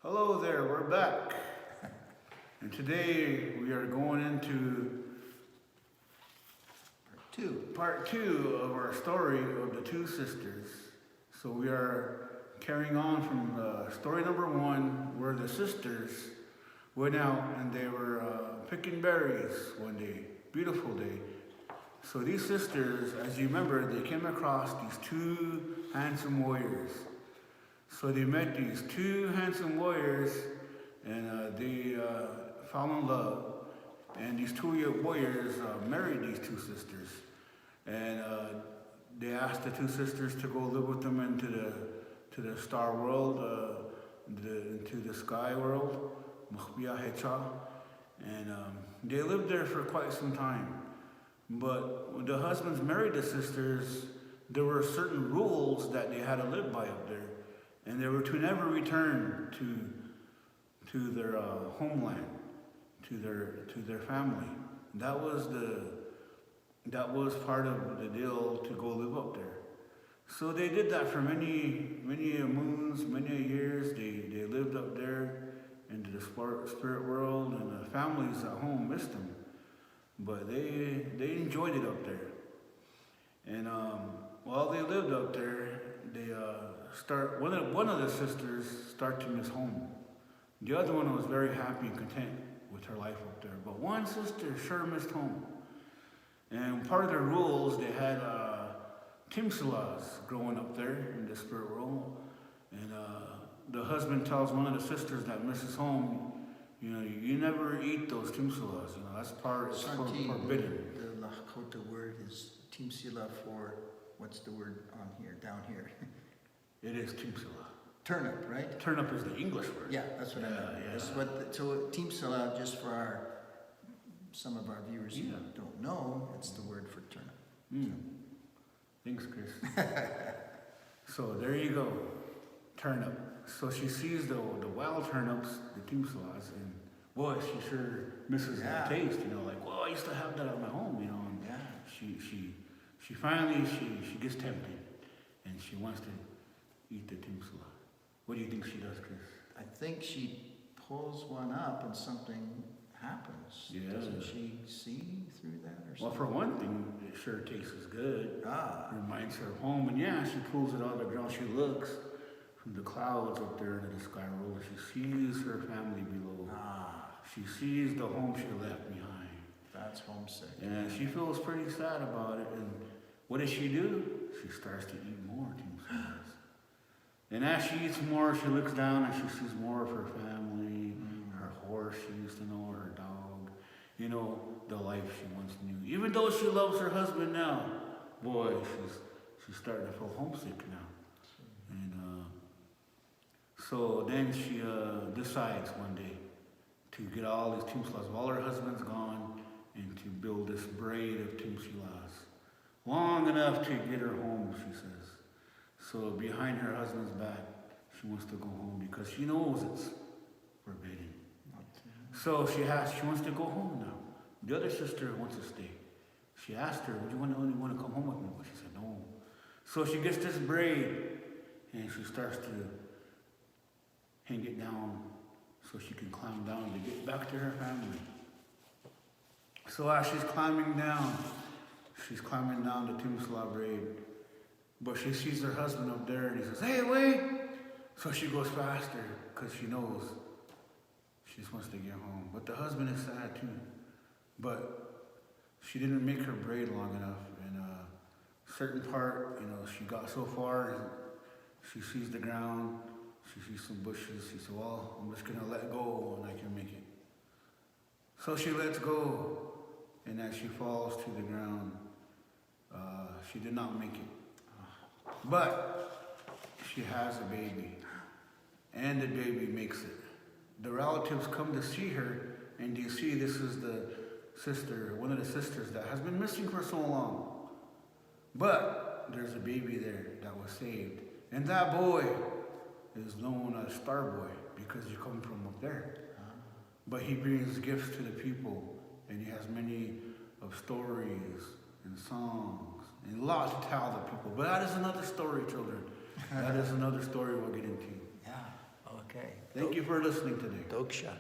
Hello there, we're back. And today we are going into part two of our story of the two sisters. So we are carrying on from story number one, where the sisters went out and they were picking berries one day, beautiful day. So these sisters, as you remember, they came across these two handsome warriors. So they met these two handsome warriors and they fell in love. And these two warriors married these two sisters. And they asked the two sisters to go live with them into the star world, into the sky world, and they lived there for quite some time. But when the husbands married the sisters, there were certain rules that they had to live by up there. And they were to never return to their homeland, to their family. That was part of the deal to go live up there. So they did that for many moons, many years. They lived up there into the spirit world, and the families at home missed them. But they enjoyed it up there. And while they lived up there, they one of the sisters started to miss home. The other one was very happy and content with her life up there. But one sister sure missed home. And part of their rules, they had timsalas growing up there in the spirit world. And the husband tells one of the sisters that misses home, you never eat those timsalas. That's forbidden. The Lakota word is timsila for, what's the word on here, down here? It is timsala. Turnip, right? Turnip is the English word. Yeah, that's what I meant. Yeah. So timsila, just for some of our viewers who don't know, it's the word for turnip. Mm. Thanks, Chris. So there you go, turnip. So she sees the wild turnips, the timsalas, and boy, she sure misses the taste. Like, well, I used to have that at my home. And she finally gets tempted, and she wants to eat the timsala. What do you think she does, Chris? I think she pulls one up and something happens. Yeah. Doesn't she see through that or something? Well, for one thing, it sure tastes good. Reminds her of home. And she pulls it out of the ground. She looks from the clouds up there into the sky roller. She sees her family below. She sees the home she left behind. That's homesick. And she feels pretty sad about it. And what does she do? She starts to eat more timsalas. And as she eats more, she looks down and she sees more of her family, her horse she used to know, her dog, the life she once knew. Even though she loves her husband now, boy, she's starting to feel homesick now. And so then she decides one day to get all these timsalas while her husband's gone, and to build this braid of timsalas long enough to get her home, she says. So behind her husband's back, she wants to go home because she knows it's forbidden. So she wants to go home now. The other sister wants to stay. She asked her, would you want to come home with me? But she said no. So she gets this braid and she starts to hang it down so she can climb down to get back to her family. So as she's climbing down the timsala braid. But she sees her husband up there and he says, hey, wait! So she goes faster because she knows she just wants to get home. But the husband is sad too. But she didn't make her braid long enough. And a certain part, she got so far and she sees the ground, she sees some bushes. She said, well, I'm just going to let go and I can make it. So she lets go. And as she falls to the ground, she did not make it. But she has a baby, and the baby makes it. The relatives come to see her, and they see this is the sister, one of the sisters that has been missing for so long. But there's a baby there that was saved. And that boy is known as Star Boy because he comes from up there. But he brings gifts to the people, and he has many of stories and songs. And a lot to tell the people. But that is another story, children. That is another story we'll get into. Yeah, okay. Thank you for listening today. Dogsha.